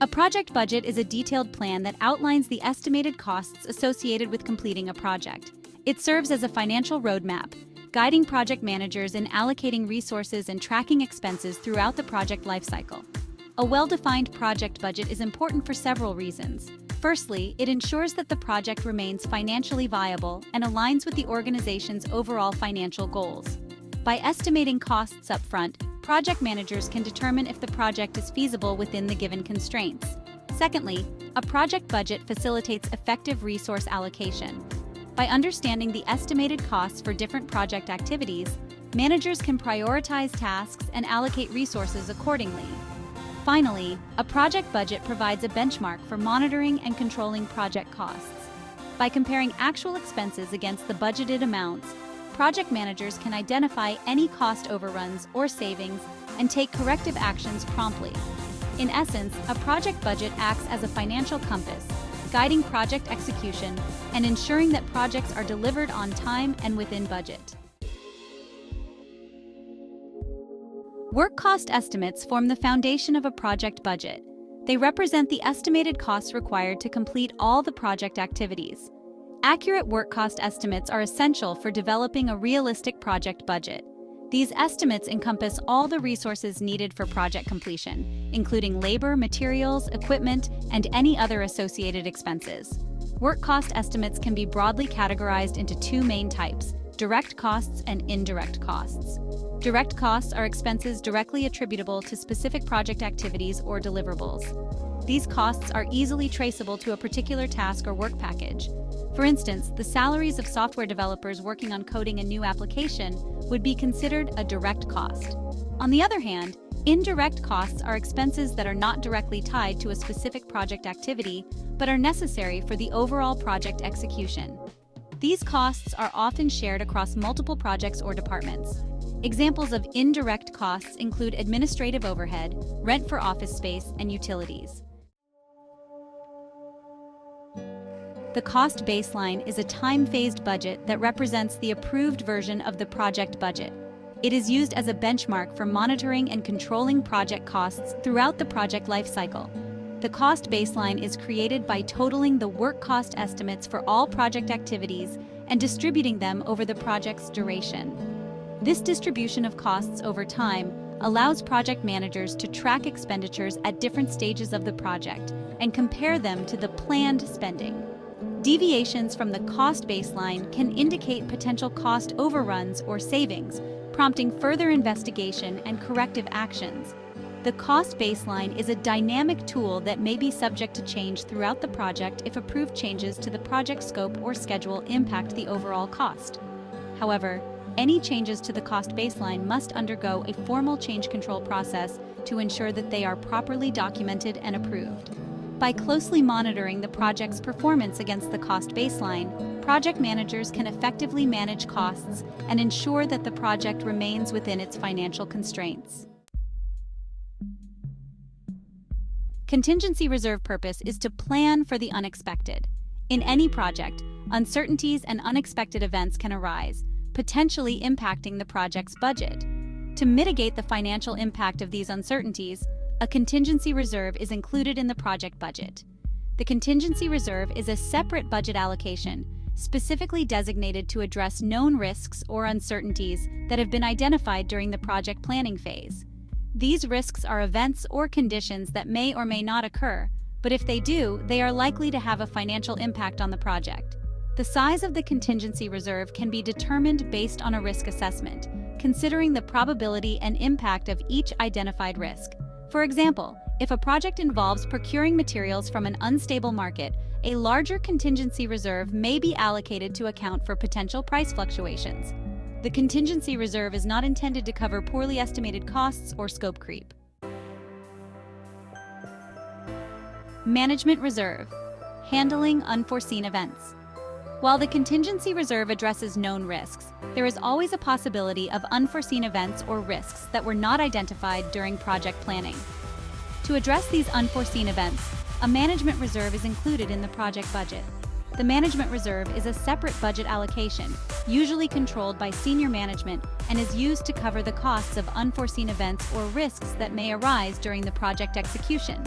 A project budget is a detailed plan that outlines the estimated costs associated with completing a project. It serves as a financial roadmap, guiding project managers in allocating resources and tracking expenses throughout the project lifecycle. A well-defined project budget is important for several reasons. Firstly, it ensures that the project remains financially viable and aligns with the organization's overall financial goals. By estimating costs upfront, project managers can determine if the project is feasible within the given constraints. Secondly, a project budget facilitates effective resource allocation. By understanding the estimated costs for different project activities, managers can prioritize tasks and allocate resources accordingly. Finally, a project budget provides a benchmark for monitoring and controlling project costs. By comparing actual expenses against the budgeted amounts, project managers can identify any cost overruns or savings and take corrective actions promptly. In essence, a project budget acts as a financial compass, guiding project execution and ensuring that projects are delivered on time and within budget. Work cost estimates form the foundation of a project budget. They represent the estimated costs required to complete all the project activities. Accurate work cost estimates are essential for developing a realistic project budget. These estimates encompass all the resources needed for project completion, including labor, materials, equipment, and any other associated expenses. Work cost estimates can be broadly categorized into two main types: direct costs and indirect costs. Direct costs are expenses directly attributable to specific project activities or deliverables. These costs are easily traceable to a particular task or work package. For instance, the salaries of software developers working on coding a new application would be considered a direct cost. On the other hand, indirect costs are expenses that are not directly tied to a specific project activity, but are necessary for the overall project execution. These costs are often shared across multiple projects or departments. Examples of indirect costs include administrative overhead, rent for office space, and utilities. The cost baseline is a time-phased budget that represents the approved version of the project budget. It is used as a benchmark for monitoring and controlling project costs throughout the project lifecycle. The cost baseline is created by totaling the work cost estimates for all project activities and distributing them over the project's duration. This distribution of costs over time allows project managers to track expenditures at different stages of the project and compare them to the planned spending. Deviations from the cost baseline can indicate potential cost overruns or savings, prompting further investigation and corrective actions. The cost baseline is a dynamic tool that may be subject to change throughout the project if approved changes to the project scope or schedule impact the overall cost. However, any changes to the cost baseline must undergo a formal change control process to ensure that they are properly documented and approved. By closely monitoring the project's performance against the cost baseline, project managers can effectively manage costs and ensure that the project remains within its financial constraints. Contingency reserve purpose is to plan for the unexpected. In any project, uncertainties and unexpected events can arise, potentially impacting the project's budget. To mitigate the financial impact of these uncertainties, a contingency reserve is included in the project budget. The contingency reserve is a separate budget allocation, specifically designated to address known risks or uncertainties that have been identified during the project planning phase. These risks are events or conditions that may or may not occur, but if they do, they are likely to have a financial impact on the project. The size of the contingency reserve can be determined based on a risk assessment, considering the probability and impact of each identified risk. For example, if a project involves procuring materials from an unstable market, a larger contingency reserve may be allocated to account for potential price fluctuations. The contingency reserve is not intended to cover poorly estimated costs or scope creep. Management reserve, handling unforeseen events. While the contingency reserve addresses known risks, there is always a possibility of unforeseen events or risks that were not identified during project planning. To address these unforeseen events, a management reserve is included in the project budget. The management reserve is a separate budget allocation, usually controlled by senior management, and is used to cover the costs of unforeseen events or risks that may arise during the project execution.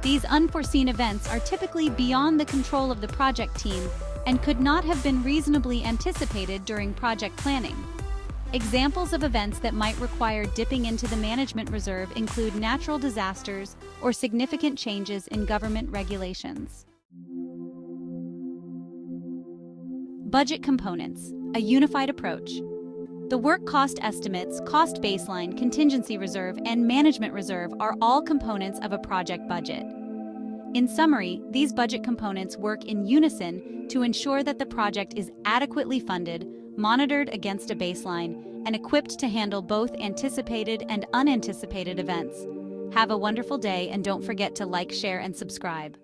These unforeseen events are typically beyond the control of the project team and could not have been reasonably anticipated during project planning. Examples of events that might require dipping into the management reserve include natural disasters or significant changes in government regulations. Budget components, a unified approach. The work cost estimates, cost baseline, contingency reserve, and management reserve are all components of a project budget. In summary, these budget components work in unison to ensure that the project is adequately funded, monitored against a baseline, and equipped to handle both anticipated and unanticipated events. Have a wonderful day, and don't forget to like, share, and subscribe.